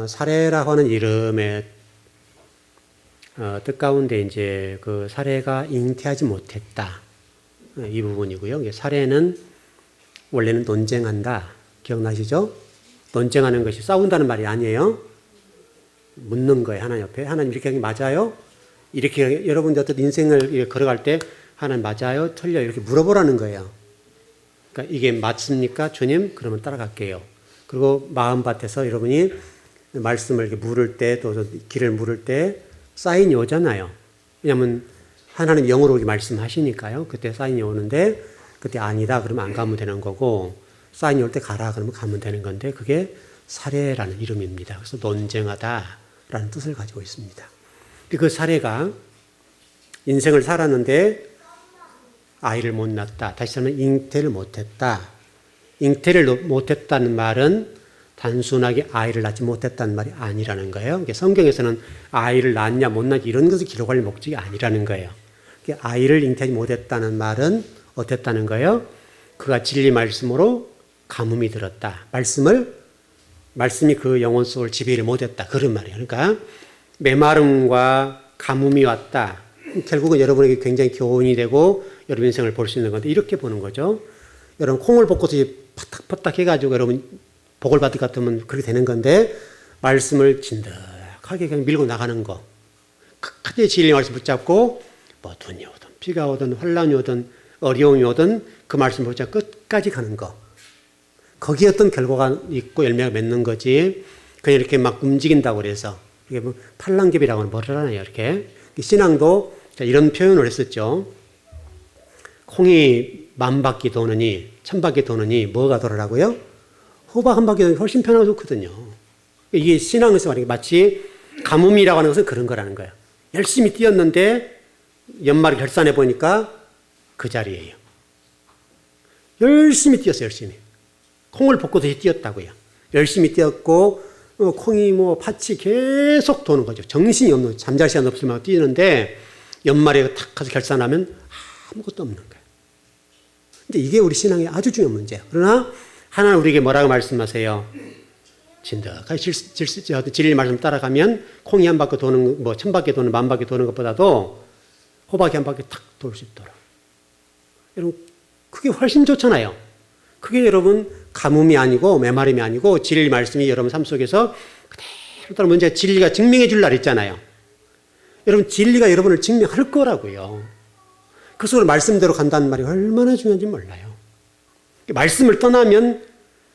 사례라고 하는 이름의 뜻 가운데 이제 그 사례가 잉태하지 못했다. 이 부분이고요. 사례는 원래는 논쟁한다. 기억나시죠? 논쟁하는 것이 싸운다는 말이 아니에요. 묻는 거예요. 하나님 옆에. 하나님 이렇게 하는 게 맞아요? 이렇게 여러분들 어떤 인생을 걸어갈 때 하나님 맞아요? 틀려요? 이렇게 물어보라는 거예요. 그러니까 이게 맞습니까? 주님? 그러면 따라갈게요. 그리고 마음밭에서 여러분이 말씀을 이렇게 물을 때 또 길을 물을 때 사인이 오잖아요. 왜냐하면 하나님 영으로 이렇게 말씀하시니까요. 그때 사인이 오는데 그때 아니다 그러면 안 가면 되는 거고 사인이 올 때 가라 그러면 가면 되는 건데 그게 사례라는 이름입니다. 그래서 논쟁하다라는 뜻을 가지고 있습니다. 그 사례가 인생을 살았는데 아이를 못 낳았다. 다시 말하면 잉태를 못했다. 잉태를 못했다는 말은 단순하게 아이를 낳지 못했다는 말이 아니라는 거예요. 성경에서는 아이를 낳냐 못 낳냐 이런 것을 기록할 목적이 아니라는 거예요. 아이를 잉태하지 못했다는 말은 어땠다는 거예요? 그가 진리 말씀으로 가뭄이 들었다. 말씀이 그 영혼 속을 지배를 못했다. 그런 말이에요. 그러니까 메마름과 가뭄이 왔다. 결국은 여러분에게 굉장히 교훈이 되고 여러분 인생을 볼 수 있는 건데 이렇게 보는 거죠. 여러분 콩을 볶아서 퍼탁퍼탁 해가지고 여러분 복을 받을 것 같으면 그렇게 되는 건데 말씀을 진득하게 그냥 밀고 나가는 거. 끝까지 진리 말씀 붙잡고 뭐 돈이 오든 비가 오든 환란이 오든 어려움이 오든 그 말씀 붙잡고 끝까지 가는 거. 거기에 어떤 결과가 있고 열매가 맺는 거지. 그냥 이렇게 막 움직인다고 그래서 이게 뭐 팔랑귀비라고는 뭐를 하나요? 이렇게 신앙도 이런 표현을 했었죠. 콩이 10,000바퀴 도느니 1,000바퀴 도느니 뭐가 돌아라고요? 호박 한 바퀴 도는 게 훨씬 편하고 좋거든요. 이게 신앙에서 말하는 게 마치 가뭄이라고 하는 것은 그런 거라는 거예요. 열심히 뛰었는데 연말에 결산해 보니까 그 자리예요. 열심히 뛰었어요. 열심히. 콩을 볶고듯이 뛰었다고요. 열심히 뛰었고 콩이 뭐 팥이 계속 도는 거죠. 정신이 없는 잠잘 시간 없을 만큼 뛰는데 연말에 탁 가서 결산하면 아무것도 없는 거예요. 근데 이게 우리 신앙의 아주 중요한 문제예요. 그러나 하나님 우리에게 뭐라고 말씀하세요? 진득하게 진리 말씀 따라가면 콩이 한 바퀴 도는 뭐 1,000바퀴 도는 10,000바퀴 도는 것보다도 호박이 한 바퀴 탁 돌 수 있도록. 여러분 그게 훨씬 좋잖아요. 그게 여러분 가뭄이 아니고 메마름이 아니고 진리 말씀이 여러분 삶 속에서 그대로 따라 문제 진리가 증명해 줄 날 있잖아요. 여러분 진리가 여러분을 증명할 거라고요. 그 속으로 말씀대로 간다는 말이 얼마나 중요한지 몰라요. 말씀을 떠나면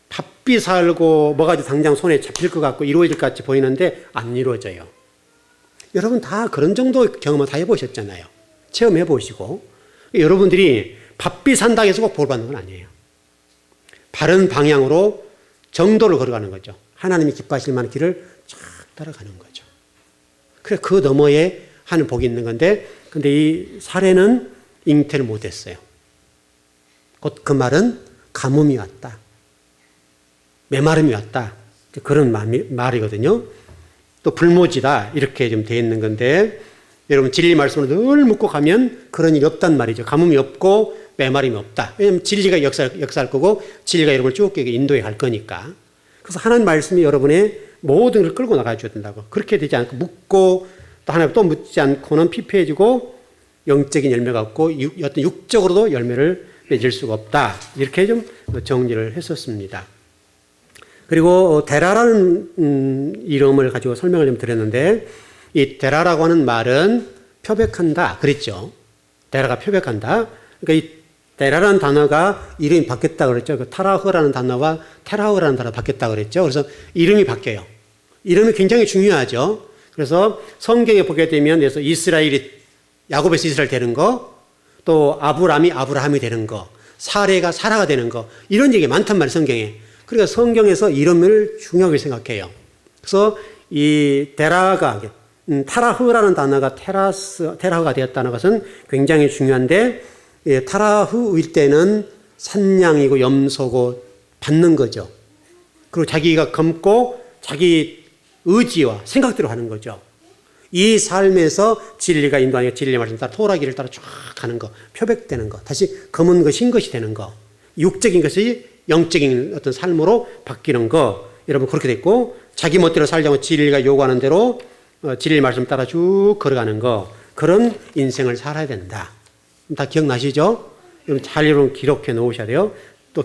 바삐 살고 뭐가 당장 손에 잡힐 것 같고 이루어질 것 같이 보이는데 안 이루어져요. 여러분 다 그런 정도 경험을 다 해보셨잖아요. 체험해 보시고 여러분들이 바삐 산다고 해서 꼭 복 받는 건 아니에요. 바른 방향으로 정도를 걸어가는 거죠. 하나님이 기뻐하실 만한 길을 쫙 따라가는 거죠. 그래 그 너머에 하는 복이 있는 건데 근데 이 사례는 잉태를 못했어요. 곧 그 말은 가뭄이 왔다. 메마름이 왔다. 그런 말이거든요. 또 불모지다. 이렇게 좀 되어 있는 건데 여러분 진리 말씀을 늘 묻고 가면 그런 일이 없단 말이죠. 가뭄이 없고 메마름이 없다. 왜냐하면 진리가 역사할 거고 진리가 여러분을 쭉 인도해 갈 거니까. 그래서 하나님 말씀이 여러분의 모든 걸 끌고 나가 줘야 된다고. 그렇게 되지 않고 묻고 또 하나님 또 묻지 않고는 피폐해지고 영적인 열매가 없고 어떤 육적으로도 열매를 맺을 수가 없다. 이렇게 좀 정리를 했었습니다. 그리고 데라라는 이름을 가지고 설명을 좀 드렸는데 이 데라라고 하는 말은 표백한다. 그랬죠. 데라가 표백한다. 그러니까 이 데라라는 단어가 이름이 바뀌었다 그랬죠. 그 타라흐라는 단어가 테라흐라는 단어가 바뀌었다 그랬죠. 그래서 이름이 바뀌어요. 이름이 굉장히 중요하죠. 그래서 성경에 보게 되면 그래서 이스라엘이 야곱에서 이스라엘 되는 거, 또 아브라함이 되는 거, 사례가 사라가 되는 거 이런 얘기 많단 말이에요. 성경에. 그러니까 성경에서 이름을 중요하게 생각해요. 그래서 이 데라가 타라흐라는 단어가 테라흐가 되었다는 것은 굉장히 중요한데 타라흐일 때는 산양이고 염소고 받는 거죠. 그리고 자기가 검고 자기 의지와 생각대로 하는 거죠. 이 삶에서 진리가 인도하니까 진리의 말씀 따라 토라기를 따라 쫙 가는 거, 표백되는 거, 다시 검은 것, 흰 것이 되는 거, 육적인 것이 영적인 어떤 삶으로 바뀌는 거, 여러분 그렇게 됐고 자기 멋대로 살자고 진리가 요구하는 대로 진리 말씀 따라 쭉 걸어가는 거, 그런 인생을 살아야 된다. 다 기억나시죠? 잘 기록해 놓으셔야 돼요. 또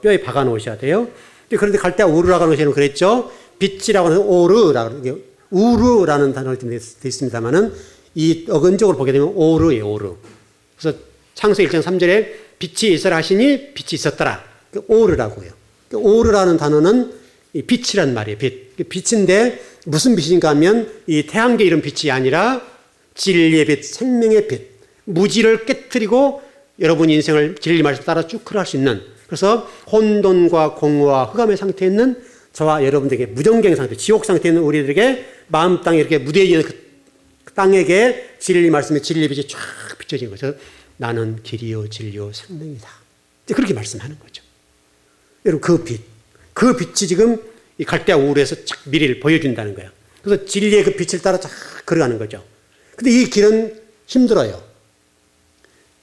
뼈에 박아 놓으셔야 돼요. 그런데 갈대아 우르라고 하는 것에는 그랬죠. 빛이라고 하는 오르라고, 우르라는 단어가 되어 있습니다만은 이 어근적으로 보게 되면 오르예요, 오르. 그래서 창세기 1장 3절에 빛이 있으라 하시니 빛이 있었더라. 오르라고요. 오르라는 단어는 빛이란 말이에요. 빛인데 무슨 빛인가 하면 이 태양계 이런 빛이 아니라 진리의 빛, 생명의 빛, 무지를 깨뜨리고 여러분 인생을 진리 말씀 따라 쭉 걸어갈 수 있는, 그래서 혼돈과 공허와 흑암의 상태에 있는 저와 여러분들에게, 무정경 상태, 지옥 상태에 있는 우리들에게 마음 땅에 이렇게 무뎌지는 그 땅에게 진리 말씀의 진리 빛이 쫙 비춰지는 거죠. 나는 길이요 진리요 생명이다. 그렇게 말씀하는 거죠. 여러분 그 빛이 지금 이 갈대아 우르에서 쫙 미래를 보여준다는 거예요. 그래서 진리의 그 빛을 따라 쫙 걸어가는 거죠. 근데 이 길은 힘들어요.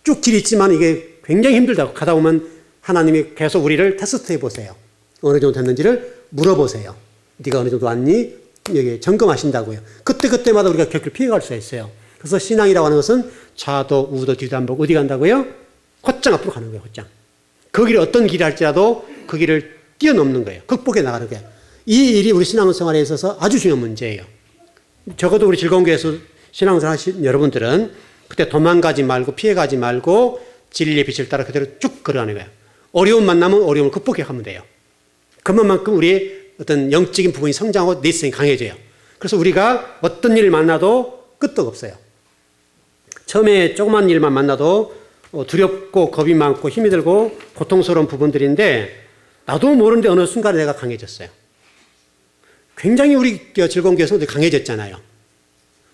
쭉 길이 있지만 이게 굉장히 힘들다고. 가다 보면 하나님이 계속 우리를 테스트해 보세요. 어느 정도 됐는지를 물어보세요. 네가 어느 정도 왔니? 여기 점검하신다고요. 그때마다 우리가 곁을 피해갈 수가 있어요. 그래서 신앙이라고 하는 것은 좌도 우도 뒤도 안 보고 어디 간다고요? 곧장 앞으로 가는 거예요. 곧장. 그 길이 어떤 길이 할지라도 그 길을 뛰어넘는 거예요. 극복해 나가는 거예요. 이 일이 우리 신앙생활에 있어서 아주 중요한 문제예요. 적어도 우리 즐거운 교회에서 신앙생활 하신 여러분들은 그때 도망가지 말고 피해가지 말고 진리의 빛을 따라 그대로 쭉 걸어가는 거예요. 어려움 만나면 어려움을 극복해 가면 돼요. 그만큼 우리의 어떤 영적인 부분이 성장하고 내성이 강해져요. 그래서 우리가 어떤 일을 만나도 끄떡없어요. 처음에 조그만 일만 만나도 두렵고 겁이 많고 힘이 들고 고통스러운 부분들인데 나도 모르는데 어느 순간에 내가 강해졌어요. 굉장히 우리 즐거운 교회 성도들이 강해졌잖아요.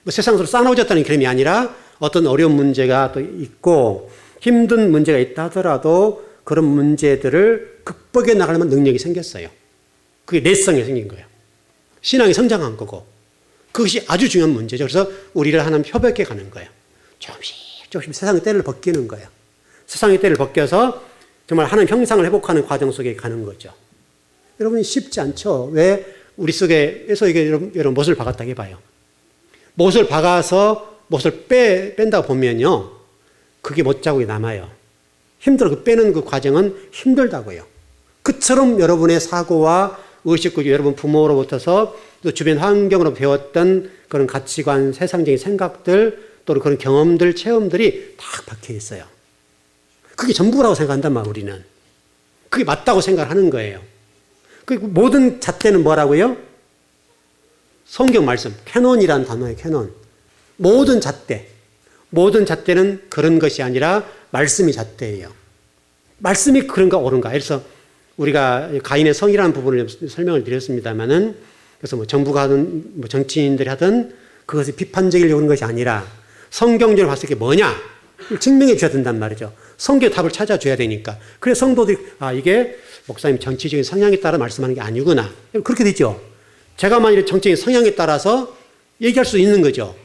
뭐 세상으로 싸나워졌다는 그림이 아니라 어떤 어려운 문제가 또 있고 힘든 문제가 있다 하더라도 그런 문제들을 극복해 나가려면 능력이 생겼어요. 그게 내성이 생긴 거예요. 신앙이 성장한 거고 그것이 아주 중요한 문제죠. 그래서 우리를 하나님 협약해 가는 거예요. 조금씩 세상의 때를 벗기는 거예요. 세상의 때를 벗겨서 정말 하나님 형상을 회복하는 과정 속에 가는 거죠. 여러분 쉽지 않죠. 왜 우리 속에서 이게 여러분 못을 박았다 해봐요. 못을 박아서 못을 뺀다고 보면요. 그게 못자국이 남아요. 힘들어. 그 빼는 그 과정은 힘들다고요. 그처럼 여러분의 사고와 의식과 여러분 부모로부터서 또 주변 환경으로 배웠던 그런 가치관, 세상적인 생각들, 또 그런 경험들, 체험들이 다 박혀 있어요. 그게 전부라고 생각한단 말이에요, 우리는. 그게 맞다고 생각하는 거예요. 그 모든 잣대는 뭐라고요? 성경 말씀, 캐논이라는 단어예요, 캐논. 모든 잣대는 그런 것이 아니라 말씀이 잣대예요. 말씀이 그런가 옳은가. 그래서 우리가 가인의 성이라는 부분을 설명을 드렸습니다만은, 그래서 뭐 정부가 하든 뭐 정치인들이 하든 그것이 비판적이려고 하는 것이 아니라 성경적으로 봤을 때 뭐냐 증명해 줘야 된단 말이죠. 성경의 답을 찾아줘야 되니까. 그래서 성도들이 이게 목사님 정치적인 성향에 따라 말씀하는 게 아니구나. 그렇게 되죠. 제가 만일에 정치적인 성향에 따라서 얘기할 수 있는 거죠.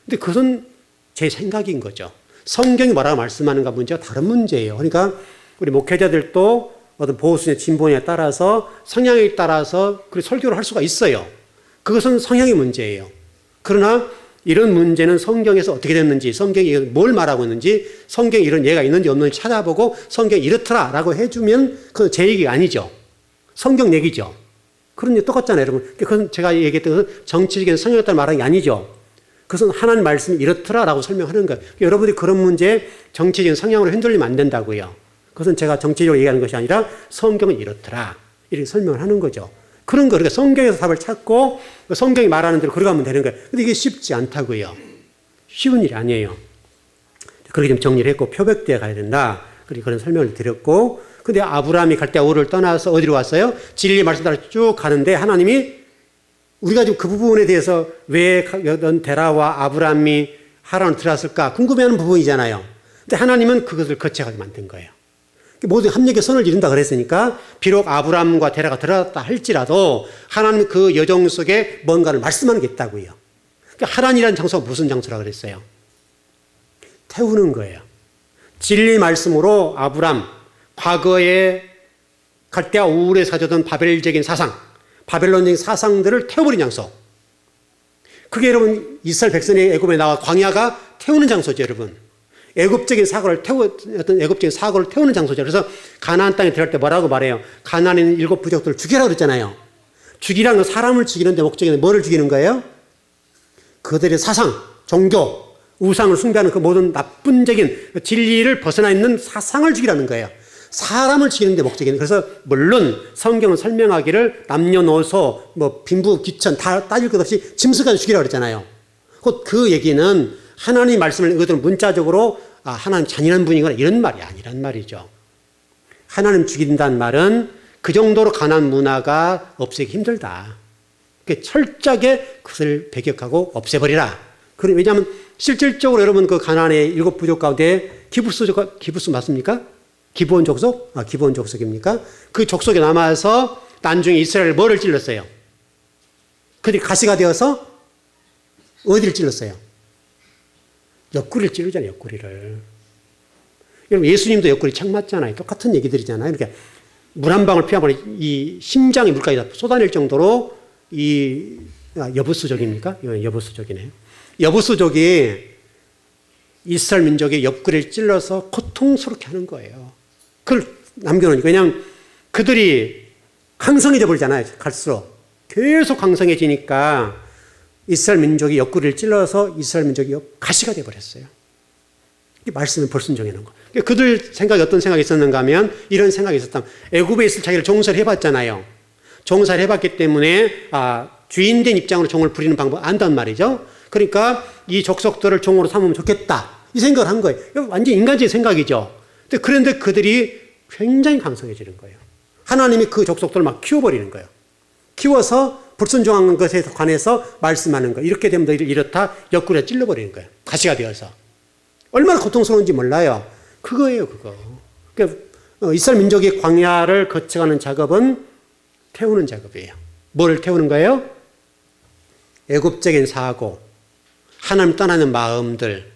근데 그것은 제 생각인 거죠. 성경이 뭐라고 말씀하는가 문제가 다른 문제예요. 그러니까 우리 목회자들도 어떤 보수의 진보에 따라서 성향에 따라서 그 설교를 할 수가 있어요. 그것은 성향의 문제예요. 그러나 이런 문제는 성경에서 어떻게 됐는지, 성경이 뭘 말하고 있는지, 성경에 이런 예가 있는지 없는지 찾아보고 성경이 이렇더라라고 해주면 그건 제 얘기가 아니죠. 성경 얘기죠. 그런 게 똑같잖아요, 여러분. 그건 제가 얘기했던 것은 정치적인 성향에 따라 말하는 게 아니죠. 그것은 하나님 말씀이 이렇더라라고 설명하는 거예요. 여러분이 그런 문제에 정치적인 성향으로 흔들리면 안 된다고요. 그것은 제가 정치적으로 얘기하는 것이 아니라 성경은 이렇더라. 이렇게 설명을 하는 거죠. 그런 거, 그러니까 성경에서 답을 찾고 성경이 말하는 대로 걸어가면 되는 거예요. 근데 이게 쉽지 않다고요. 쉬운 일이 아니에요. 그렇게 좀 정리를 했고, 표백대에 가야 된다. 그런 설명을 드렸고, 근데 아브라함이 갈대아 우르를 떠나서 어디로 왔어요? 진리 말씀 따라 쭉 가는데 하나님이 우리가 지금 그 부분에 대해서 왜 데라와 아브라함이 하란으로 들어왔을까 궁금해하는 부분이잖아요. 근데 하나님은 그것을 거쳐가게 만든 거예요. 모든 합력의 선을 이룬다 그랬으니까 비록 아브라함과 데라가 들어갔다 할지라도 하나님은 그 여정 속에 뭔가를 말씀하는 게 있다고요. 그러니까 하란이라는 장소가 무슨 장소라 그랬어요? 태우는 거예요. 진리 말씀으로 아브라함, 과거에 갈대아 우르에 사주던 바벨적인 사상, 바벨론적인 사상들을 태워버린 장소. 그게 여러분 이스라엘 백성이 애굽에 나와 광야가 태우는 장소죠, 여러분. 어떤 애굽적인 사고를 태우는 장소죠. 그래서 가나안 땅에 들어갈 때 뭐라고 말해요? 가나안에 있는 7 부족들을 죽이라고 그랬잖아요. 죽이라는 건 사람을 죽이는데 목적이 뭐를 죽이는 거예요? 그들의 사상, 종교, 우상을 숭배하는 그 모든 나쁜적인 진리를 벗어나 있는 사상을 죽이라는 거예요. 사람을 죽이는 데 목적이에요. 그래서 물론 성경은 설명하기를 남녀노소, 빈부, 귀천 다 따질 것 없이 짐승까지 죽이라고 그랬잖아요. 곧 그 얘기는 하나님 말씀을 이것들은 문자적으로 하나님 잔인한 분이거나 이런 말이 아니란 말이죠. 하나님 죽인다는 말은 그 정도로 가난 문화가 없애기 힘들다. 철저하게 그것을 배격하고 없애버리라. 왜냐하면 실질적으로 여러분 그 가나안의 7 부족 가운데 기브스 맞습니까? 기브온 족속? 기브온 족속입니까? 그 족속에 남아서 나중에 이스라엘 뭐를 찔렀어요? 그들이 가시가 되어서 어디를 찔렀어요? 옆구리를 찌르잖아요, 옆구리를. 여러분, 예수님도 옆구리 착 맞잖아요. 똑같은 얘기들이잖아요. 그러니까 물 한 방울 피 한 방울 이 심장에 물까지 다 쏟아낼 정도로 여부수족입니까? 이건 여부수족이네요. 여부수족이 이스라엘 민족의 옆구리를 찔러서 고통스럽게 하는 거예요. 그걸 남겨놓으니까. 왜냐하면 그들이 강성해져 버리잖아요. 갈수록. 계속 강성해지니까 이스라엘 민족이 옆구리를 찔러서 이스라엘 민족이 가시가 되어버렸어요. 이 말씀을 불순종해 놓은 거예요. 그들 생각이 어떤 생각이 있었는가 하면 이런 생각이 있었다면 애굽에 있을 자기를 종살이 해봤잖아요. 종살이 해봤기 때문에 주인된 입장으로 종을 부리는 방법 안단 말이죠. 그러니까 이 족속들을 종으로 삼으면 좋겠다. 이 생각을 한 거예요. 완전 인간적인 생각이죠. 그런데 그들이 굉장히 강성해지는 거예요. 하나님이 그 족속들을 막 키워버리는 거예요. 키워서 불순종한 것에 관해서 말씀하는 거예요. 이렇게 되면 너희를 이렇다 옆구리에 찔러버리는 거예요. 가시가 되어서. 얼마나 고통스러운지 몰라요. 그거예요, 그거. 그러니까 이스라엘 민족이 광야를 거쳐가는 작업은 태우는 작업이에요. 뭐를 태우는 거예요? 애굽적인 사고, 하나님 떠나는 마음들,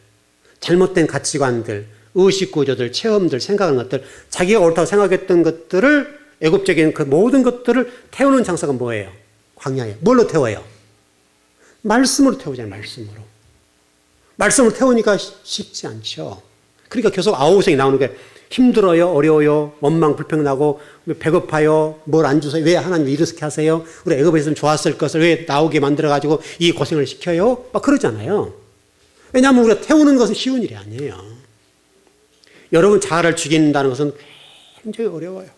잘못된 가치관들, 의식구조들, 체험들, 생각하는 것들, 자기가 옳다고 생각했던 것들을 애굽적인 그 모든 것들을 태우는 장소가 뭐예요? 광야예요. 뭘로 태워요? 말씀으로 태우잖아요. 말씀으로. 말씀으로 태우니까 쉽지 않죠. 그러니까 계속 아우성이 나오는 게 힘들어요, 어려워요, 원망, 불평나고 배고파요, 뭘 안 주세요, 왜 하나님 이렇게 하세요, 우리 애굽에 있으면 좋았을 것을 왜 나오게 만들어가지고 이 고생을 시켜요? 막 그러잖아요. 왜냐하면 우리가 태우는 것은 쉬운 일이 아니에요. 여러분 자아를 죽인다는 것은 굉장히 어려워요.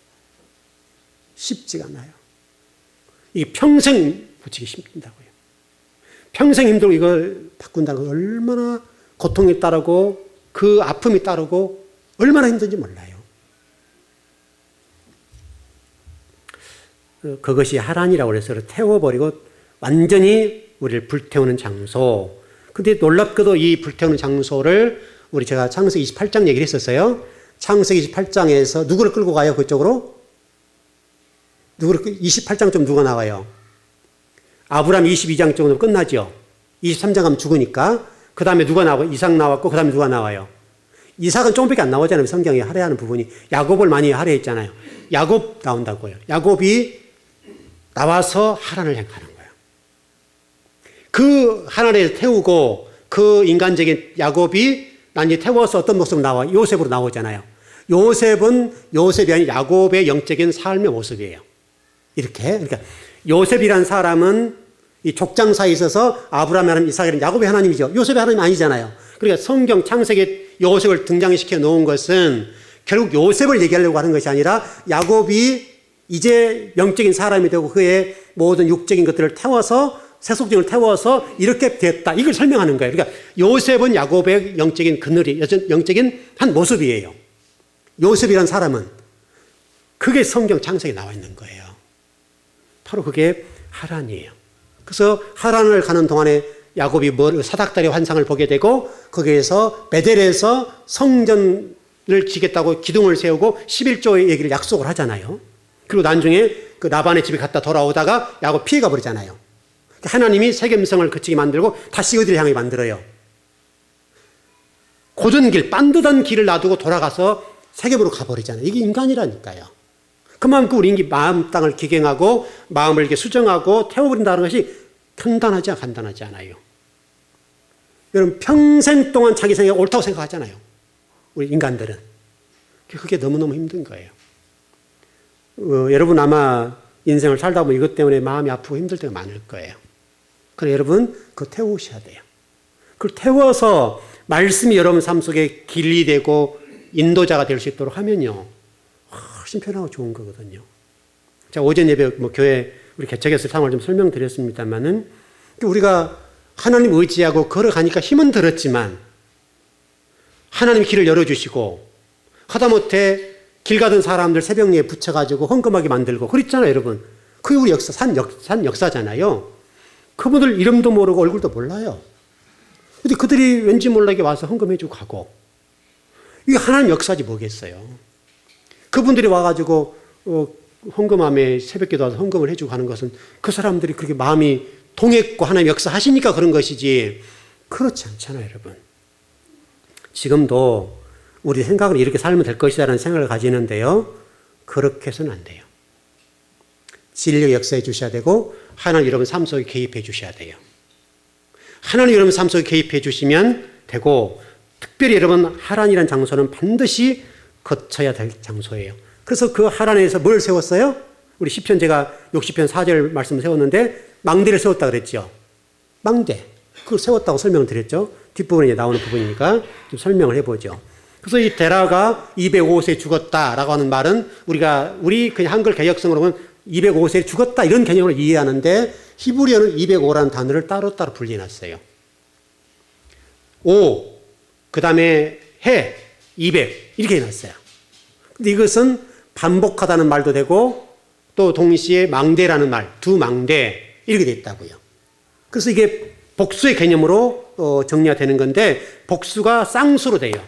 쉽지가 않아요. 이게 평생 붙이기 힘들다고요. 평생 힘들고 이걸 바꾼다는 건 얼마나 고통이 따르고 그 아픔이 따르고 얼마나 힘든지 몰라요. 그것이 하란이라고 해서 태워버리고 완전히 우리를 불태우는 장소. 근데 놀랍게도 이 불태우는 장소를 제가 창세기 28장 얘기를 했었어요. 창세기 28장에서 누구를 끌고 가요? 그쪽으로? 28장 좀 누가 나와요? 아브라함 22장 정도 끝나죠. 23장 가면 죽으니까. 그 다음에 누가 나와요? 이삭 나왔고 그 다음에 누가 나와요? 이삭은 조금밖에 안 나오잖아요. 성경에 할애하는 부분이. 야곱을 많이 할애했잖아요. 야곱 나온다고요. 야곱이 나와서 하란을 행하는 거예요. 그 하란을 태우고 그 인간적인 야곱이 나중에 태워서 어떤 모습으로 나와요? 요셉으로 나오잖아요. 요셉이 아닌 야곱의 영적인 삶의 모습이에요. 이렇게. 그러니까 요셉이란 사람은 이 족장 사이에 있어서 아브라함의 하나님, 이삭의 하나님, 야곱의 하나님이죠. 요셉의 하나님 아니잖아요. 그러니까 성경 창세기에 요셉을 등장시켜 놓은 것은 결국 요셉을 얘기하려고 하는 것이 아니라 야곱이 이제 영적인 사람이 되고 그의 모든 육적인 것들을 태워서 세속적을 태워서 이렇게 됐다. 이걸 설명하는 거예요. 그러니까 요셉은 야곱의 영적인 그늘이, 영적인 한 모습이에요. 요셉이란 사람은 그게 성경 창세기에 나와 있는 거예요. 바로 그게 하란이에요. 그래서 하란을 가는 동안에 야곱이 사닥다리 환상을 보게 되고 거기에서 베델에서 성전을 지겠다고 기둥을 세우고 11조의 얘기를 약속을 하잖아요. 그리고 나중에 그 라반의 집에 갔다 돌아오다가 야곱 피해가 버리잖아요. 하나님이 세겜성을 그치게 만들고 다시 어디를 향해 만들어요? 고든 길, 빤듯한 길을 놔두고 돌아가서 세겜으로 가버리잖아요. 이게 인간이라니까요. 그만큼 우리 인기 마음 땅을 기경하고 마음을 이렇게 수정하고 태워버린다는 것이 간단하지 않아요. 여러분 평생 동안 자기 생각이 옳다고 생각하잖아요. 우리 인간들은. 그게 너무너무 힘든 거예요. 여러분 아마 인생을 살다 보면 이것 때문에 마음이 아프고 힘들 때가 많을 거예요. 그래서 여러분 그거 태우셔야 돼요. 그걸 태워서 말씀이 여러분 삶 속에 길이 되고 인도자가 될 수 있도록 하면요. 훨씬 편하고 좋은 거거든요. 자, 오전 예배 교회 우리 개척했을 상황을 좀 설명드렸습니다만은 우리가 하나님 의지하고 걸어가니까 힘은 들었지만 하나님이 길을 열어주시고 하다못해 길 가던 사람들 새벽녘에 붙여가지고 헌금하게 만들고 그랬잖아요, 여러분. 그게 우리 역사, 산 역사잖아요. 그분들 이름도 모르고 얼굴도 몰라요. 근데 그들이 왠지 모르게 와서 헌금해주고 가고. 이게 하나님 역사지 뭐겠어요. 그분들이 와가지고 헌금함에 새벽기도 와서 헌금을 해주고 가는 것은 그 사람들이 그렇게 마음이 통했고 하나님 역사하시니까 그런 것이지 그렇지 않잖아요, 여러분. 지금도 우리 생각을 이렇게 살면 될 것이라는 생각을 가지는데요. 그렇게 해서는 안 돼요. 진리의 역사해 주셔야 되고 하나님 여러분 삶 속에 개입해 주셔야 돼요. 하나님 여러분 삶 속에 개입해 주시면 되고 특별히 여러분 하란이라는 장소는 반드시 거쳐야 될 장소예요. 그래서 그 하란에서 뭘 세웠어요? 우리 시편 제가 60편 4절 말씀을 세웠는데 망대를 세웠다 그랬죠. 망대. 그걸 세웠다고 설명을 드렸죠. 뒷부분에 나오는 부분이니까 좀 설명을 해보죠. 그래서 이 데라가 205세 죽었다라고 하는 말은 우리 그냥 한글 개혁성으로 보면 205세 죽었다 이런 개념으로 이해하는데 히브리어는 205라는 단어를 따로따로 분리해놨어요. 5, 그 다음에 해, 200 이렇게 해놨어요. 근데 이것은 반복하다는 말도 되고 또 동시에 망대라는 말, 두 망대 이렇게 돼 있다고요. 그래서 이게 복수의 개념으로 정리가 되는 건데 복수가 쌍수로 돼요.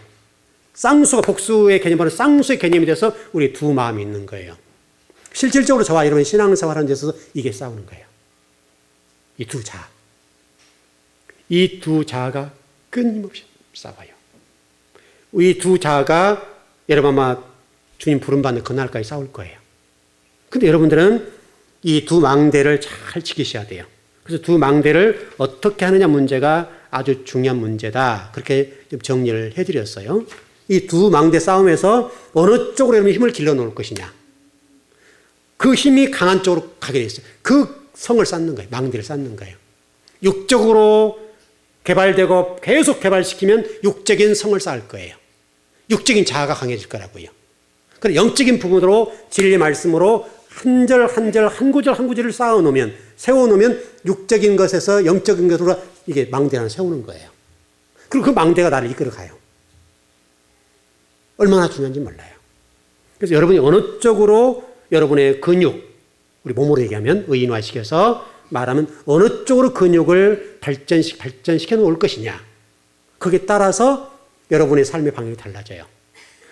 쌍수가 복수의 개념으로 쌍수의 개념이 돼서 우리 두 마음이 있는 거예요. 실질적으로 저와 여러분이 신앙생활하는 데 있어서 이게 싸우는 거예요. 이 두 자아. 이 두 자아가 끊임없이 싸워요. 이 두 자아가 여러분 아마 주님 부름받는 그날까지 싸울 거예요. 근데 여러분들은 이 두 망대를 잘 지키셔야 돼요. 그래서 두 망대를 어떻게 하느냐 문제가 아주 중요한 문제다. 그렇게 좀 정리를 해드렸어요. 이 두 망대 싸움에서 어느 쪽으로 여러분 힘을 길러 놓을 것이냐. 그 힘이 강한 쪽으로 가게 돼 있어요. 그 성을 쌓는 거예요. 망대를 쌓는 거예요. 육적으로 개발되고 계속 개발시키면 육적인 성을 쌓을 거예요. 육적인 자아가 강해질 거라고요. 그래서 영적인 부분으로 진리의 말씀으로 한 절 한 절 한 구절 한 구절을 쌓아놓으면 세워놓으면 육적인 것에서 영적인 것으로 이게 망대를 세우는 거예요. 그리고 그 망대가 나를 이끌어가요. 얼마나 중요한지 몰라요. 그래서 여러분이 어느 쪽으로 여러분의 근육, 우리 몸으로 얘기하면 의인화시켜서 말하면 어느 쪽으로 근육을 발전시켜 놓을 것이냐. 거기에 따라서 여러분의 삶의 방향이 달라져요.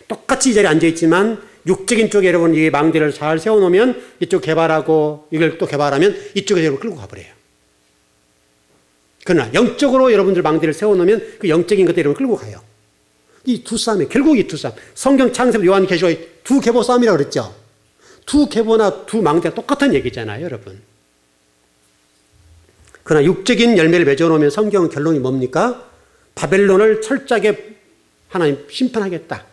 똑같이 이 자리에 앉아있지만 육적인 쪽에 여러분 이 망대를 잘 세워놓으면 이쪽 개발하고 이걸 또 개발하면 이쪽에서 여러분 끌고 가버려요. 그러나 영적으로 여러분들 망대를 세워놓으면 그 영적인 것들 여러분 끌고 가요. 이 두 싸움이 결국 이 두 싸움. 성경 창세기 요한계시록의 두 계보 싸움이라고 그랬죠. 두 계보나 두 망대가 똑같은 얘기잖아요, 여러분. 그러나 육적인 열매를 맺어놓으면 성경 결론이 뭡니까? 바벨론을 철저하게 하나님 심판하겠다.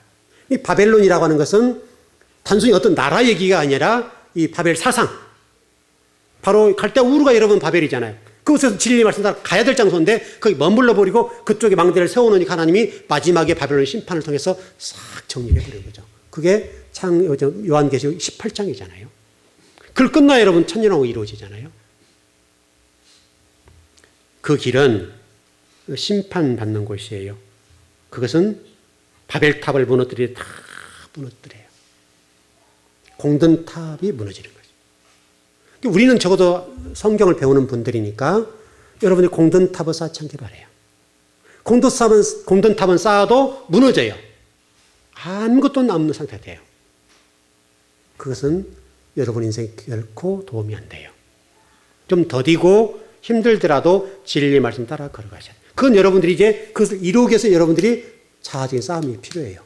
이 바벨론이라고 하는 것은 단순히 어떤 나라 얘기가 아니라 이 바벨 사상. 바로 갈대 우르가 여러분 바벨이잖아요. 그곳에서 진리의 말씀 따라 가야 될 장소인데 거기 머물러 버리고 그쪽에 망대를 세워놓으니까 하나님이 마지막에 바벨론 심판을 통해서 싹 정리해버린 거죠. 그게 요한계시록 18장이잖아요. 그걸 끝나야 여러분 천년왕국 이루어지잖아요. 그 길은 심판받는 곳이에요. 그것은 바벨탑을 무너뜨리게 다 무너뜨려요. 공든탑이 무너지는 거죠. 우리는 적어도 성경을 배우는 분들이니까 여러분이 공든탑을 쌓지 않기 바라요. 공든탑은 쌓아도 무너져요. 아무것도 남는 상태가 돼요. 그것은 여러분 인생에 결코 도움이 안 돼요. 좀 더디고 힘들더라도 진리의 말씀 따라 걸어가셔야 돼요. 그건 여러분들이 이제 그것을 이루기 위해서 여러분들이 자아적인 싸움이 필요해요.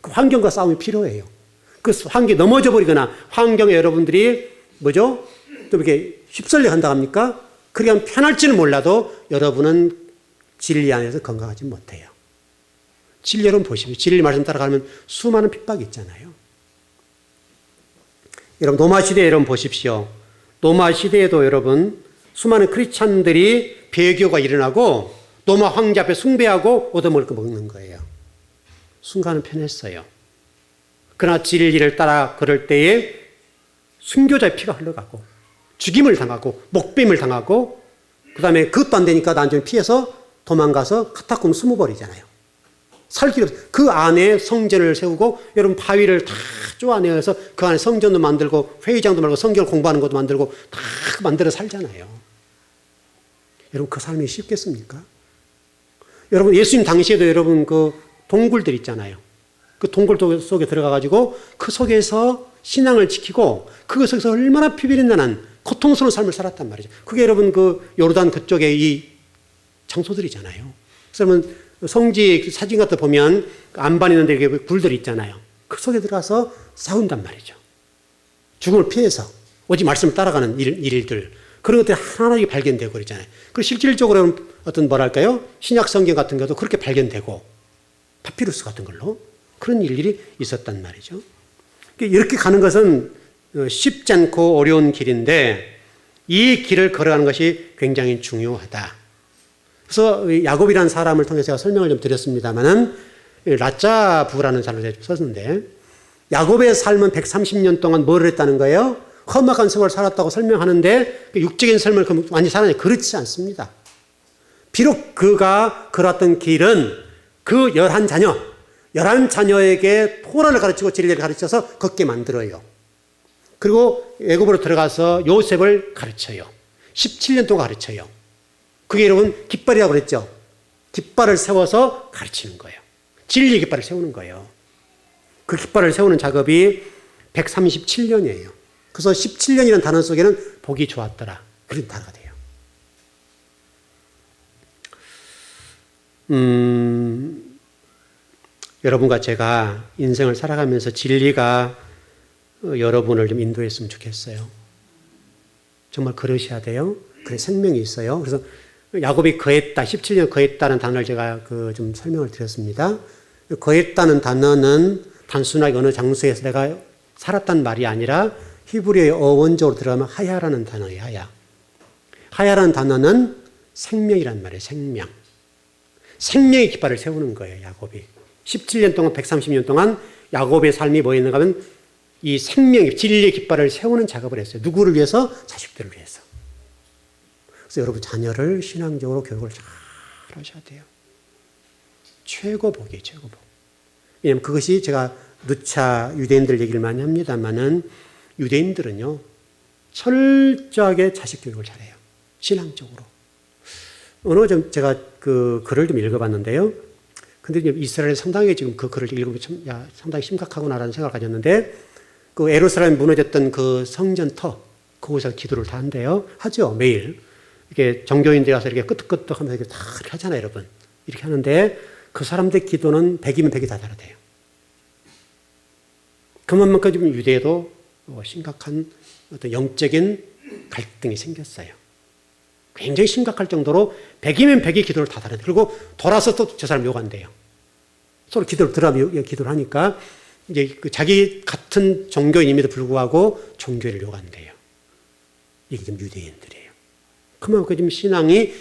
그 환경과 싸움이 필요해요. 그 환경에 넘어져 버리거나 환경에 여러분들이 뭐죠? 또 이렇게 휩쓸려 간다 합니까? 그렇게 하면 편할지는 몰라도 여러분은 진리 안에서 건강하지 못해요. 진리 여러분 보십시오. 진리 말씀 따라가면 수많은 핍박이 있잖아요. 여러분 노마 시대에 여러분 보십시오. 노마 시대에도 여러분 수많은 크리스찬들이 배교가 일어나고 노마 황제 앞에 숭배하고 얻어먹을 거 먹는 거예요. 순간은 편했어요. 그러나 진리를 따라 걸을 때에 순교자의 피가 흘러가고 죽임을 당하고 목뱀을 당하고 그 다음에 그것도 안 되니까 나중에 피해서 도망가서 카타콤 숨어버리잖아요. 살 길이 없어요. 그 안에 성전을 세우고 여러분 바위를 다 쪼아내서 그 안에 성전도 만들고 회의장도 만들고 성경을 공부하는 것도 만들고 다 만들어 살잖아요. 여러분 그 삶이 쉽겠습니까? 여러분 예수님 당시에도 여러분 그 동굴들 있잖아요. 그 동굴 속에 들어가가지고 그 속에서 신앙을 지키고 그 속에서 얼마나 피비린내난 고통스러운 삶을 살았단 말이죠. 그게 여러분 그 요르단 그쪽에 이 장소들이잖아요. 그러면 성지 사진 같은 거 보면 안반 있는데 이렇게 굴들이 있잖아요. 그 속에 들어가서 싸운단 말이죠. 죽음을 피해서 오직 말씀을 따라가는 일들 그런 것들이 하나하나 발견되고 그러잖아요. 그리고 실질적으로 어떤 뭐랄까요? 신약 성경 같은 것도 그렇게 발견되고 파피루스 같은 걸로 그런 일들이 있었단 말이죠. 이렇게 가는 것은 쉽지 않고 어려운 길인데 이 길을 걸어가는 것이 굉장히 중요하다. 그래서 야곱이라는 사람을 통해서 제가 설명을 좀 드렸습니다만은 라짜부라는 사람을 썼는데 야곱의 삶은 130년 동안 뭘 했다는 거예요? 험악한 생활을 살았다고 설명하는데 육적인 삶을 완전히 살았냐? 그렇지 않습니다. 비록 그가 걸었던 길은 그 11자녀에게 토라를 가르치고 진리를 가르쳐서 걷게 만들어요. 그리고 애굽으로 들어가서 요셉을 가르쳐요. 17년 동안 가르쳐요. 그게 여러분 깃발이라고 그랬죠. 깃발을 세워서 가르치는 거예요. 진리 깃발을 세우는 거예요. 그 깃발을 세우는 작업이 137년이에요. 그래서 17년이라는 단어 속에는 보기 좋았더라. 그런 단어가 돼요. 여러분과 제가 인생을 살아가면서 진리가 여러분을 좀 인도했으면 좋겠어요. 정말 그러셔야 돼요. 그래 생명이 있어요. 그래서 야곱이 거했다, 17년 거했다는 단어를 제가 좀 설명을 드렸습니다. 거했다는 단어는 단순하게 어느 장소에서 내가 살았단 말이 아니라 히브리어의 어원적으로 들어가면 하야라는 단어예요. 하야. 하야라는 단어는 생명이란 말이에요. 생명. 생명의 깃발을 세우는 거예요. 야곱이. 17년 동안 130년 동안 야곱의 삶이 뭐였는가 하면 이 생명의 진리의 깃발을 세우는 작업을 했어요. 누구를 위해서? 자식들을 위해서. 그래서 여러분 자녀를 신앙적으로 교육을 잘 하셔야 돼요. 최고복이에요. 최고복. 왜냐하면 그것이 제가 누차 유대인들 얘기를 많이 합니다만은 유대인들은요 철저하게 자식 교육을 잘해요. 신앙적으로. 어느 좀 제가 그 글을 좀 읽어봤는데요. 근데 이스라엘 상당히 지금 그 글을 읽으면 참, 상당히 심각하구나라는 생각을 가졌는데 그 예루살렘에 무너졌던 그 성전터 그곳에서 기도를 다 한대요. 하죠 매일. 이렇게 정교인들이 가서 이렇게 끄덕끄덕 하면서 이렇게 다 이렇게 하잖아요, 여러분. 이렇게 하는데 그 사람들 기도는 100이면 100이 다 다르대요. 그만큼 지금 유대에도 심각한 어떤 영적인 갈등이 생겼어요. 굉장히 심각할 정도로 100이면 100이 기도를 다 다르대요. 그리고 돌아서 또 저 사람 욕한대요. 서로 기도를 들어가면 기도를 하니까 이제 그 자기 같은 종교인임에도 불구하고 종교를 욕한대요. 이게 지금 유대인들이에요. 그만큼 지금 신앙이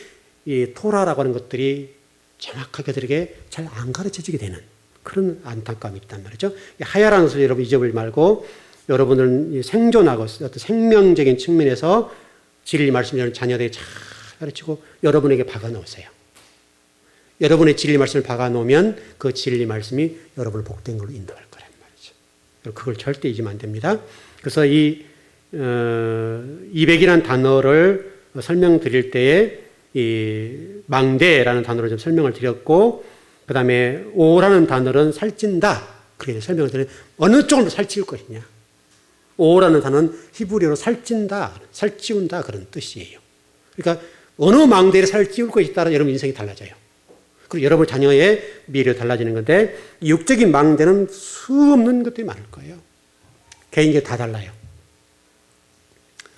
이 토라라고 하는 것들이 정확하게 그들에게 잘 안 가르쳐지게 되는 그런 안타까움이 있단 말이죠. 하야라는 소리 여러분 잊어버리지 말고 여러분은 생존하고 어떤 생명적인 측면에서 진리 말씀을 자녀들에게 잘 가르치고 여러분에게 박아놓으세요. 여러분의 진리 말씀을 박아놓으면 그 진리 말씀이 여러분을 복된 걸로 인도할 거란 말이죠. 그걸 절대 잊으면 안 됩니다. 그래서 이 200이라는 단어를 설명드릴 때에 이 망대라는 단어를 좀 설명을 드렸고 그 다음에 오라는 단어는 살찐다. 그렇게 설명을 드려요. 어느 쪽으로 살찌울 것이냐. 오라는 단어는 히브리어로 살찐다, 살찌운다 그런 뜻이에요. 그러니까 어느 망대에 살찌울 것에 따라 여러분 인생이 달라져요. 그리고 여러분 자녀의 미래가 달라지는 건데 육적인 망대는 수없는 것들이 많을 거예요. 개인적으로 다 달라요.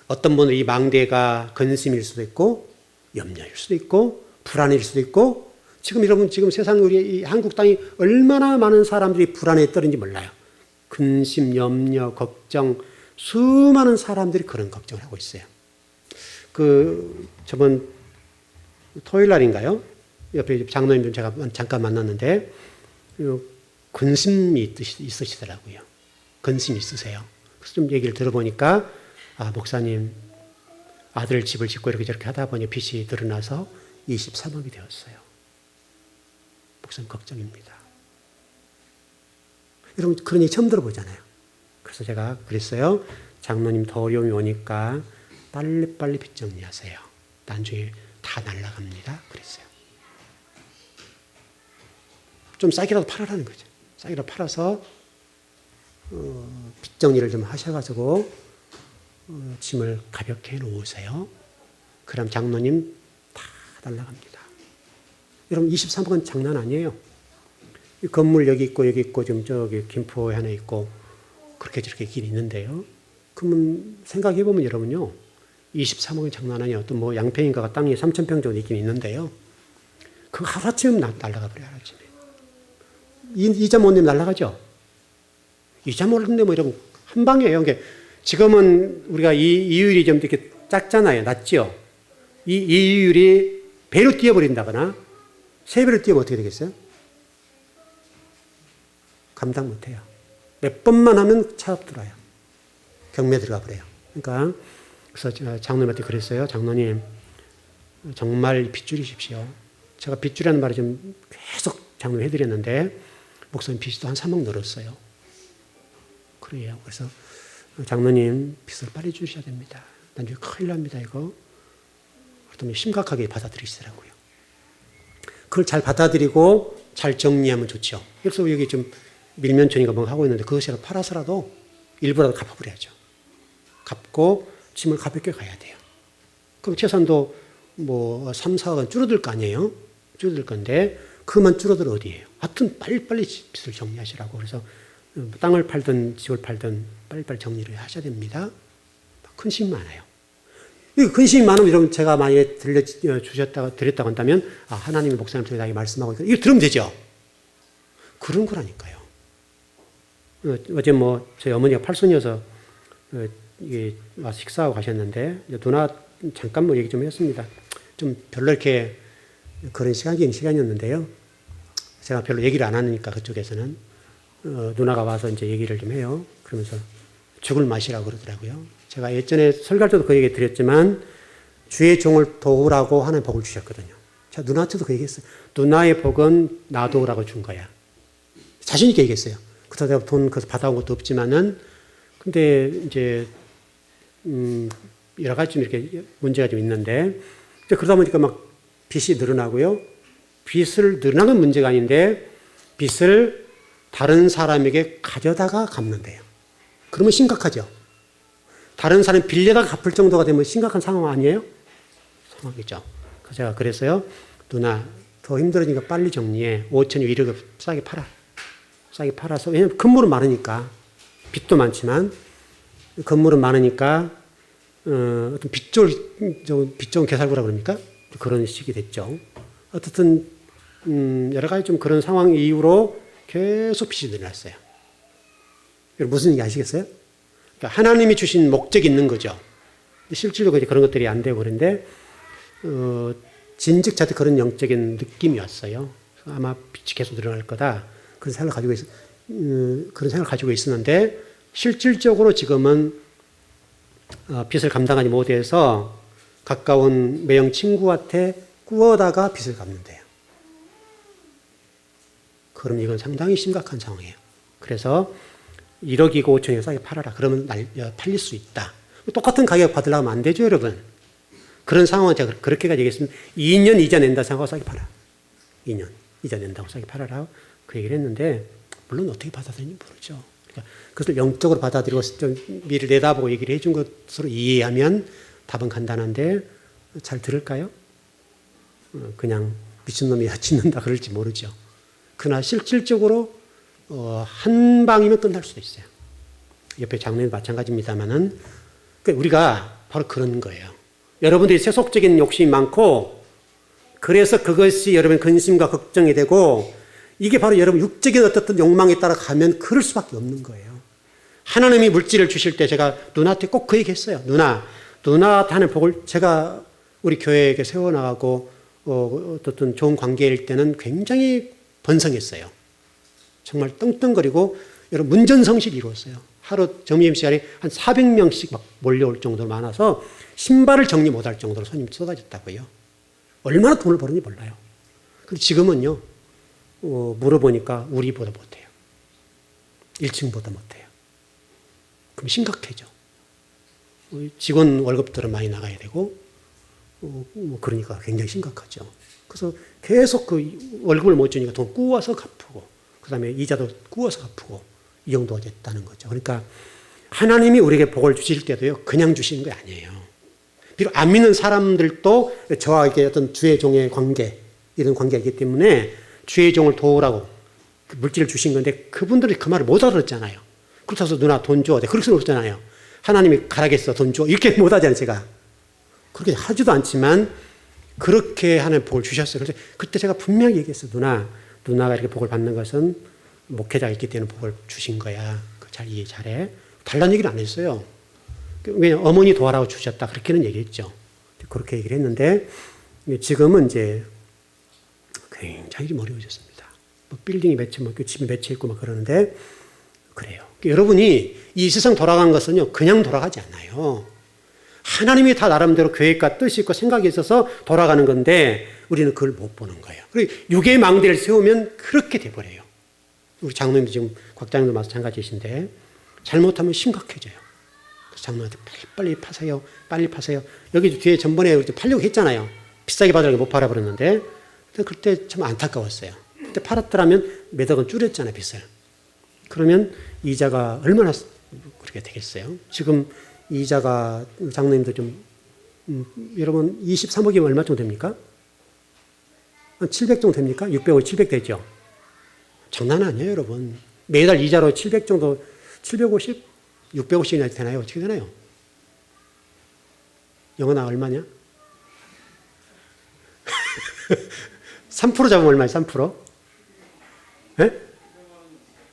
어떤 분은 이 망대가 근심일 수도 있고 염려일 수도 있고 불안일 수도 있고 지금 여러분 지금 세상 우리 이 한국 땅이 얼마나 많은 사람들이 불안에 떨는지 몰라요. 근심, 염려, 걱정 수많은 사람들이 그런 걱정을 하고 있어요. 저번 토요일 날인가요? 옆에 장로님 제가 잠깐 만났는데 근심이 있으시더라고요. 근심이 있으세요. 그래서 좀 얘기를 들어보니까 목사님 아들 집을 짓고 이렇게 저렇게 하다 보니 빚이 늘어나서 23억이 되었어요. 목사님 걱정입니다. 여러분 그런 얘기 처음 들어보잖아요. 그래서 제가 그랬어요. 장로님 더 어려움이 오니까 빨리빨리 빚 정리하세요. 나중에 다 날아갑니다. 그랬어요. 좀 싸게라도 팔아라는 거죠. 싸게라도 팔아서 빚 정리를 좀 하셔가지고 짐을 가볍게 해놓으세요. 그럼 장로님 다 날아갑니다. 여러분 23억은 장난 아니에요. 이 건물 여기 있고 여기 있고 지금 저기 김포에 하나 있고 그렇게 저렇게 길이 있는데요. 그러면 생각해보면 여러분요. 23억은 장난 아니에요. 또 뭐 양평인가가 땅이 3,000평 정도 있긴 있는데요. 그거 하루아침에 날아가 버려요. 하루아침에. 이자 못 내면 날아가죠. 이자 못 내면 이러면 한 방이에요. 그러니까 지금은 우리가 이율이 좀 이렇게 작잖아요. 낮죠. 이 이율이 배로 뛰어버린다거나 3배로 뛰어면 어떻게 되겠어요? 감당 못해요. 몇 번만 하면 차업 들어요. 경매 들어가 버려요. 그러니까 그래서 장로님한테 그랬어요. 장로님 정말 빚 줄이십시오. 제가 빚 줄이라는 말을 좀 계속 장로님 해드렸는데 목사님 빚이 또 한 3억 늘었어요. 그래요. 그래서 장로님 빚을 빨리 주셔야 됩니다. 나중에 큰일 납니다 이거. 그랬더니 심각하게 받아들이시더라고요. 그걸 잘 받아들이고 잘 정리하면 좋죠. 그래서 여기 좀 밀면촌인가 뭔가 하고 있는데 그것이라도 팔아서라도 일부라도 갚아버려야죠. 갚고 짐을 가볍게 가야 돼요. 그럼 재산도 뭐 3, 4억은 줄어들 거 아니에요? 줄어들 건데 그만 줄어들 어디예요? 하여튼 빨리빨리 빚을 정리하시라고. 그래서 땅을 팔든 집을 팔든 빨리빨리 정리를 하셔야 됩니다. 근심이 많아요. 이 근심이 많으면 여러분 제가 만약에 드렸다고 한다면 하나님이 목사님 통해 나에게 말씀하고 있고 이거 들으면 되죠. 그런 거라니까요. 어제 뭐 저희 어머니가 팔순이어서 이게 와서 식사하고 가셨는데 누나 잠깐 뭐 얘기 좀 했습니다. 좀 별로 이렇게 그런 시간이었는데요. 제가 별로 얘기를 안 하니까 그쪽에서는 누나가 와서 이제 얘기를 좀 해요. 그러면서 죽을 맛이라고 그러더라고요. 제가 예전에 설교할 때도 그 얘기 드렸지만 주의 종을 도우라고 하는 복을 주셨거든요. 제가 누나한테도 그 얘기했어요. 누나의 복은 나 도우라고 준 거야. 자신 있게 얘기했어요. 그래서 내가 돈 그래서 받아온 것도 없지만은 근데 이제 여러 가지 좀 이렇게 문제가 좀 있는데 그러다 보니까 막 빚이 늘어나고요. 빚을 늘어나는 문제가 아닌데 빚을 다른 사람에게 가져다가 갚는데요. 그러면 심각하죠. 다른 사람 빌려다가 갚을 정도가 되면 심각한 상황 아니에요? 상황이죠. 그래서 제가 그랬어요. 누나 더 힘들어지니까 빨리 정리해. 5천이 1억 싸게 팔아. 싸게 팔아서 왜냐면 건물은 많으니까 빚도 많지만 건물은 많으니까 어떤 빚 좋은 개살구라 그럽니까? 그런 식이 됐죠. 어쨌든 여러 가지 좀 그런 상황 이후로 계속 빚이 늘어났어요. 무슨 얘기 아시겠어요? 그러니까 하나님이 주신 목적이 있는 거죠. 실질로 그런 것들이 안 되고 그런데 진즉 저한테 그런 영적인 느낌이 왔어요. 아마 빚이 계속 늘어날 거다. 그런 생각을 가지고 있었는데 실질적으로 지금은 빚을 감당하지 못해서 가까운 매형 친구한테 꾸어다가 빚을 갚는데요. 그럼 이건 상당히 심각한 상황이에요. 그래서 1억이고 5천이고 싸게 팔아라. 그러면 팔릴 수 있다. 똑같은 가격 받으려면 안 되죠, 여러분. 그런 상황은 제가 그렇게까지 얘기했으면 2년 이자 낸다 생각하고 싸게 팔아. 2년 이자 낸다고 싸게 팔아라. 그 얘기를 했는데 물론 어떻게 받아들이는지 모르죠. 그러니까 그것을 영적으로 받아들이고 좀 미를 내다보고 얘기를 해준 것으로 이해하면 답은 간단한데 잘 들을까요? 그냥 미친놈이야 짓는다 그럴지 모르죠. 그러나 실질적으로 한 방이면 끝날 수도 있어요. 옆에 장로님도 마찬가지입니다만은 우리가 바로 그런 거예요. 여러분들이 세속적인 욕심이 많고 그래서 그것이 여러분 근심과 걱정이 되고 이게 바로 여러분 육적인 어떤 욕망에 따라 가면 그럴 수밖에 없는 거예요. 하나님이 물질을 주실 때 제가 누나한테 꼭 그 얘기 했어요. 누나한테 하는 복을 제가 우리 교회에 세워나가고 어떤 좋은 관계일 때는 굉장히 번성했어요. 정말 떵떵거리고 여러분 문전성시를 이루었어요. 하루 점심시간에 한 400명씩 막 몰려올 정도로 많아서 신발을 정리 못할 정도로 손님이 쏟아졌다고요. 얼마나 돈을 버는지 몰라요. 근데 지금은요, 물어보니까 우리보다 못해요. 1층보다 못해요. 그럼 심각해져. 직원 월급들은 많이 나가야 되고, 그러니까 굉장히 심각하죠. 그래서 계속 그 월급을 못 주니까 돈 꾸어서 갚고, 그 다음에 이자도 꾸어서 갚고, 이 정도가 됐다는 거죠. 그러니까 하나님이 우리에게 복을 주실 때도요, 그냥 주시는 게 아니에요. 비록 안 믿는 사람들도 저와 이렇게 어떤 주의 종의 관계, 이런 관계가 있기 때문에 주의 종을 도우라고 물질을 주신 건데 그분들이 그 말을 못 알아듣잖아요. 그렇다고 해서 누나 돈 줘. 그럴 수는 없잖아요. 하나님이 가라겠어, 돈 줘. 이렇게 못 하잖아요, 제가. 그렇게 하지도 않지만 그렇게 하나님 복을 주셨어요. 그래서 그때 제가 분명히 얘기했어요. 누나가 이렇게 복을 받는 것은 목회자가 있기 때문에 복을 주신 거야. 잘 이해 잘해. 달라는 얘기를 안 했어요. 왜냐면 어머니 도와라고 주셨다. 그렇게는 얘기했죠. 그렇게 얘기를 했는데 지금은 이제 굉장히 어려워졌습니다. 뭐 빌딩이 몇 채, 집이 몇 채 있고 막 그러는데 그래요. 여러분이 이 세상 돌아간 것은요, 그냥 돌아가지 않아요. 하나님이 다 나름대로 계획과 뜻이 있고 생각이 있어서 돌아가는 건데 우리는 그걸 못 보는 거예요. 그리고 육의 망대를 세우면 그렇게 돼버려요. 우리 장로님도 지금 곽장님도 마찬가지이신데 잘못하면 심각해져요. 그래서 장로한테 빨리 파세요. 빨리 파세요. 여기 뒤에 전번에 팔려고 했잖아요. 비싸게 받으라고 못 팔아버렸는데 그때 참 안타까웠어요. 그때 팔았더라면 몇 억은 줄였잖아요. 빚을. 그러면 이자가 얼마나 그렇게 되겠어요? 지금 이자가 장로님도 좀 여러분 23억이면 얼마 정도 됩니까? 한 700 정도 됩니까? 600억, 700 되죠? 장난 아니에요, 여러분. 매달 이자로 700 정도, 750? 650이나 되나요? 어떻게 되나요? 영어나 얼마냐? 3% 잡으면 얼마예요? 3%? 예?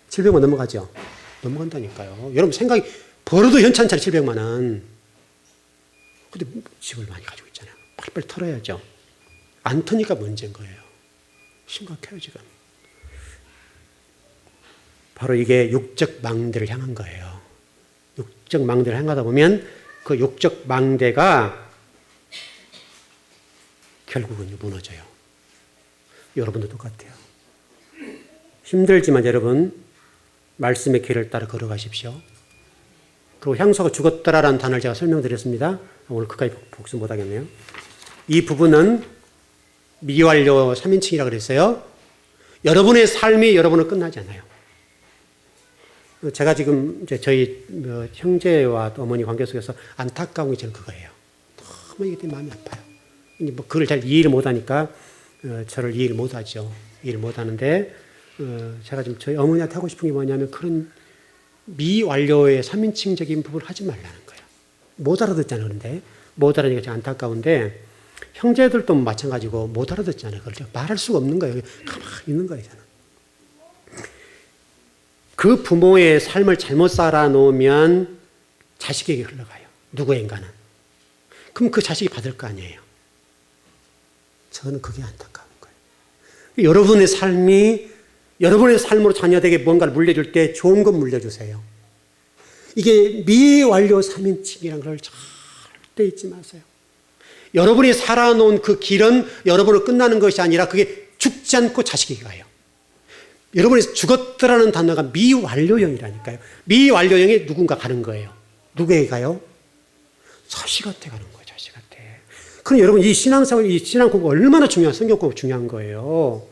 700만 넘어가죠? 넘어간다니까요. 여러분 생각이, 벌어도 현찬차례 700만 원. 근데 집을 많이 가지고 있잖아요. 빨리빨리 털어야죠. 안 터니까 문제인 거예요. 심각해요, 지금. 바로 이게 육적 망대를 향한 거예요. 육적 망대를 향하다 보면 그 육적 망대가 결국은 무너져요. 여러분도 똑같아요. 힘들지만 여러분 말씀의 길을 따라 걸어가십시오. 그리고 향수가 죽었더라라는 단어를 제가 설명드렸습니다. 오늘 그까지 복수 못하겠네요. 이 부분은 미완료 3인칭이라고 그랬어요. 여러분의 삶이 여러분은 끝나지 않아요. 제가 지금 이제 저희 형제와 어머니 관계 속에서 안타까운 게 저는 그거예요. 너무 이게 마음이 아파요. 뭐 그걸 잘 이해를 못하니까 저를 이해를 못하죠. 이해를 못하는데 제가 지금 저희 어머니한테 하고 싶은 게 뭐냐면 그런 미완료의 3인칭적인 부분을 하지 말라는 거예요. 못 알아듣잖아요. 그런데 못 알아듣니까 좀 안타까운데 형제들도 마찬가지고 못 알아듣잖아요. 그걸 제가 말할 수가 없는 거예요. 가만히 있는 거예요. 저는. 그 부모의 삶을 잘못 살아놓으면 자식에게 흘러가요. 누구인가는. 그럼 그 자식이 받을 거 아니에요. 저는 그게 안타까운 거예요. 여러분의 삶이 여러분의 삶으로 자녀에게 뭔가를 물려줄 때 좋은 것 물려주세요. 이게 미완료 3인칭이라는 걸 절대 잊지 마세요. 여러분이 살아놓은 그 길은 여러분으로 끝나는 것이 아니라 그게 죽지 않고 자식에게 가요. 여러분이 죽었더라는 단어가 미완료형이라니까요. 미완료형에 누군가 가는 거예요. 누구에게 가요? 자식한테 가는 거예요. 자식한테. 그럼 여러분 이 신앙생활, 이 신앙 공부 얼마나 중요한, 성경 공부 중요한 거예요.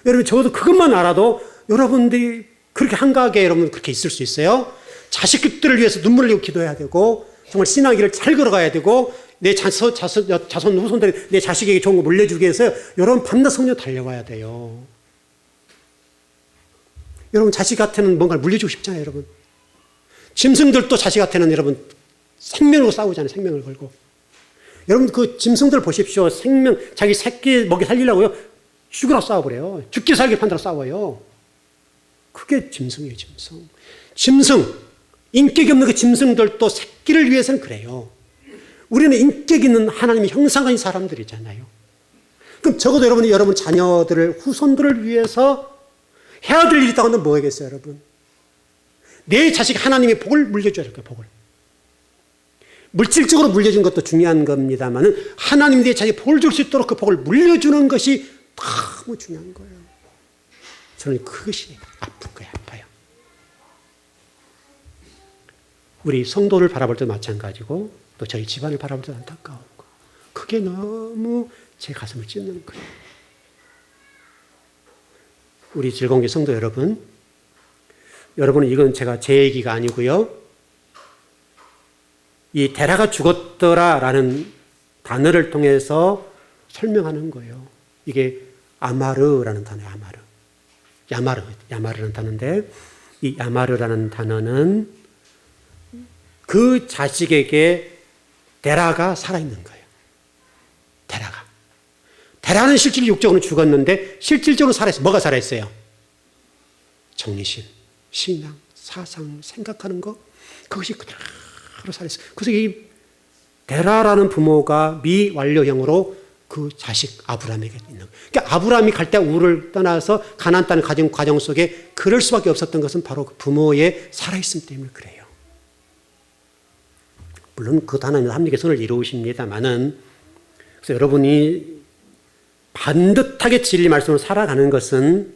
여러분 적어도 그것만 알아도 여러분들이 그렇게 한가하게 여러분 그렇게 있을 수 있어요. 자식들을 위해서 눈물을 흘리고 기도해야 되고 정말 신앙의 길을 잘 걸어가야 되고 내 자손 후손들이 내 자식에게 좋은 거 물려주기 위해서 여러분 밤낮 성령 달려가야 돼요. 여러분 자식한테는 뭔가를 물려주고 싶잖아요. 여러분 짐승들도 자식한테는 여러분 생명으로 싸우잖아요. 생명을 걸고. 여러분 그 짐승들 보십시오. 자기 새끼 먹이 살리려고요. 죽으라고 싸워버려요. 죽기 살기 판다고 싸워요. 그게 짐승이에요. 짐승. 인격이 없는 그 짐승들도 새끼를 위해서는 그래요. 우리는 인격 있는 하나님의 형상인 사람들이잖아요. 그럼 적어도 여러분 자녀들을, 후손들을 위해서 해야 될 일이 있다고 하면 뭐겠어요, 여러분? 내 자식 하나님의 복을 물려줘야 될 거예요, 복을. 물질적으로 물려준 것도 중요한 겁니다만 하나님 내 자식이 복을 줄 수 있도록 그 복을 물려주는 것이 너무 중요한 거예요. 저는 그것이 아픈 거예요, 아파요. 우리 성도를 바라볼 때 마찬가지고 또 저희 집안을 바라볼 때 안타까운 거. 그게 너무 제 가슴을 찢는 거예요. 우리 즐거운 성도 여러분, 여러분은 이건 제가 제 얘기가 아니고요. 이 데라가 죽었더라라는 단어를 통해서 설명하는 거예요. 이게 아마르라는 단어예요. 야마르라는 단어인데 이 야마르라는 단어는 그 자식에게 데라가 살아있는 거예요. 데라는 실질적으로 육적으로 죽었는데 실질적으로 살아있어요. 뭐가 살아있어요? 정신, 신앙, 사상, 생각하는 거 그것이 그대로 살아있어요. 그래서 이 데라라는 부모가 미완료형으로 그 자식 아브라함에게 있는 거예요. 그러니까 아브라함이 갈대 우를 떠나서 가나안 땅 과정 속에 그럴 수밖에 없었던 것은 바로 그 부모의 살아있음 때문에 그래요. 물론 그 하나님은 합리의 선을 이루십니다만은 그래서 여러분이 반듯하게 진리 말씀으로 살아가는 것은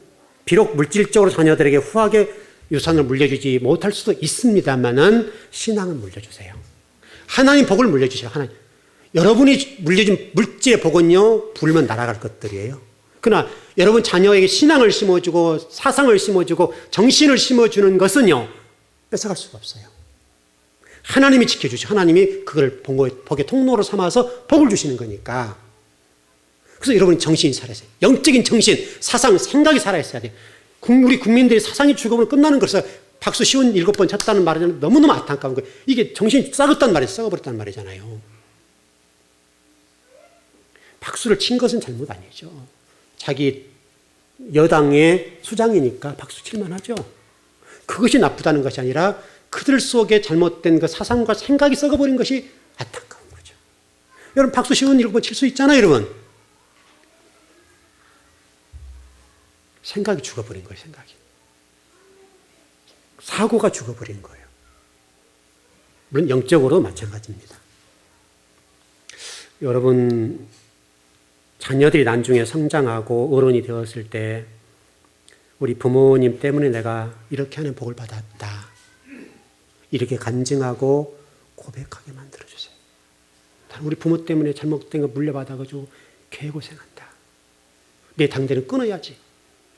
비록 물질적으로 자녀들에게 후하게 유산을 물려주지 못할 수도 있습니다만은 신앙을 물려주세요. 하나님 복을 물려주세요. 하나님. 여러분이 물려준 물질의 복은요, 불면 날아갈 것들이에요. 그러나 여러분 자녀에게 신앙을 심어주고 사상을 심어주고 정신을 심어주는 것은요, 뺏어갈 수가 없어요. 하나님이 지켜주시고 하나님이 그걸 복의 통로로 삼아서 복을 주시는 거니까. 그래서 여러분이 정신이 살아있어요. 영적인 정신, 사상, 생각이 살아있어야 돼요. 우리 국민들이 사상이 죽으면 끝나는 것을 박수 쉬운 7번 쳤다는 말은 너무너무 안타까운 거예요. 이게 정신이 썩었단 말이에요. 썩어버렸단 말이잖아요. 박수를 친 것은 잘못 아니죠. 자기 여당의 수장이니까 박수 칠만 하죠. 그것이 나쁘다는 것이 아니라 그들 속에 잘못된 그 사상과 생각이 썩어버린 것이 안타까운 거죠. 여러분 박수 쉬운 7번 칠 수 있잖아요, 여러분. 생각이 죽어버린 거예요, 생각이. 사고가 죽어버린 거예요. 물론 영적으로도 마찬가지입니다. 여러분, 자녀들이 나중에 성장하고 어른이 되었을 때 우리 부모님 때문에 내가 이렇게 하는 복을 받았다. 이렇게 간증하고 고백하게 만들어주세요. 우리 부모 때문에 잘못된 거 물려받아가지고 개고생한다. 내 당대는 끊어야지.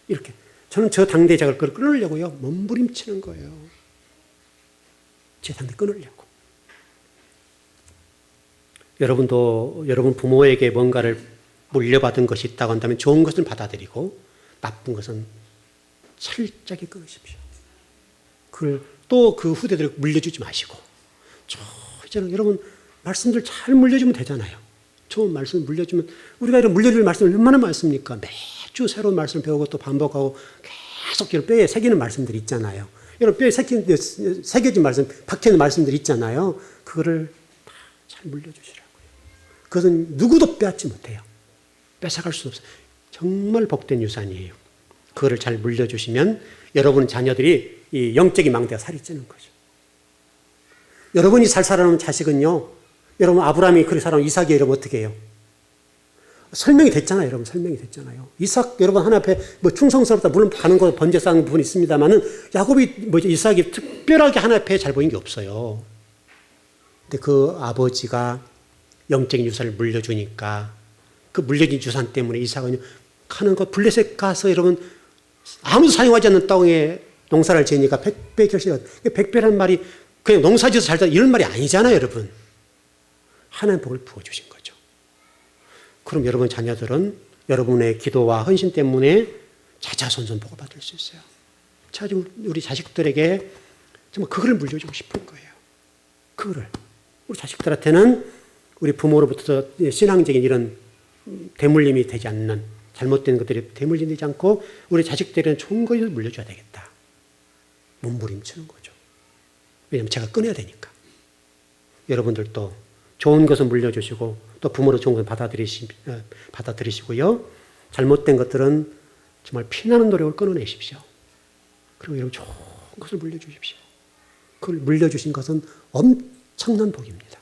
이렇게. 저는 저 당대작을 끊으려고요. 몸부림치는 거예요. 제 당대 끊으려고. 여러분도 여러분 부모에게 뭔가를 물려받은 것이 있다고 한다면 좋은 것은 받아들이고 나쁜 것은 철저하게 끊으십시오. 그걸 또 그 후대들에게 물려주지 마시고 이제는 여러분 말씀들 잘 물려주면 되잖아요. 좋은 말씀 물려주면 우리가 이런 물려줄 말씀을 얼마나 많습니까? 매주 새로운 말씀을 배우고 또 반복하고 계속 뼈에 새기는 말씀들이 있잖아요. 여러분 뼈에 새겨진 말씀, 박혀있는 말씀들이 있잖아요. 그거를 다 잘 물려주시라고요. 그것은 누구도 빼앗지 못해요. 뺏어갈 수 없어요. 정말 복된 유산이에요. 그거를 잘 물려주시면 여러분 자녀들이 이 영적인 망대가 살이 찌는 거죠. 여러분이 잘 살아남은 자식은요, 여러분 아브라함이 그렇게 살아남은 이삭이 여러분 어떻게 해요? 설명이 됐잖아요, 여러분. 설명이 됐잖아요. 이삭 여러분 하나 앞에 뭐 충성스럽다 물론 가는 거 번제 쌓는 부분이 있습니다만은 야곱이 이삭이 특별하게 하나 앞에 잘 보인 게 없어요. 근데 그 아버지가 영적인 유산을 물려주니까 그 물려진 유산 때문에 이삭은 가는 거 블레셋 가서 여러분 아무도 사용하지 않는 땅에 농사를 지으니까 100배 결실이 100배라는 말이 그냥 농사지어서 살다 이런 말이 아니잖아요, 여러분. 하나님 복을 부어주신 거죠. 그럼 여러분 자녀들은 여러분의 기도와 헌신 때문에 자자손손 복을 받을 수 있어요. 자, 우리 자식들에게 정말 그거를 물려주고 싶은 거예요. 그거를. 우리 자식들한테는 우리 부모로부터 신앙적인 이런 대물림이 되지 않는 잘못된 것들이 대물림이 되지 않고 우리 자식들에게는 좋은 것을 물려줘야 되겠다. 몸부림치는 거죠. 왜냐하면 제가 꺼내야 되니까. 여러분들도 좋은 것을 물려주시고 또 부모로 좋은 것을 받아들이시고요. 잘못된 것들은 정말 피나는 노력을 끊어내십시오. 그리고 여러분 좋은 것을 물려주십시오. 그걸 물려주신 것은 엄청난 복입니다.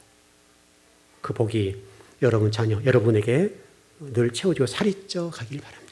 그 복이 여러분 자녀, 여러분에게 늘 채워지고 살이 쪄 가길 바랍니다.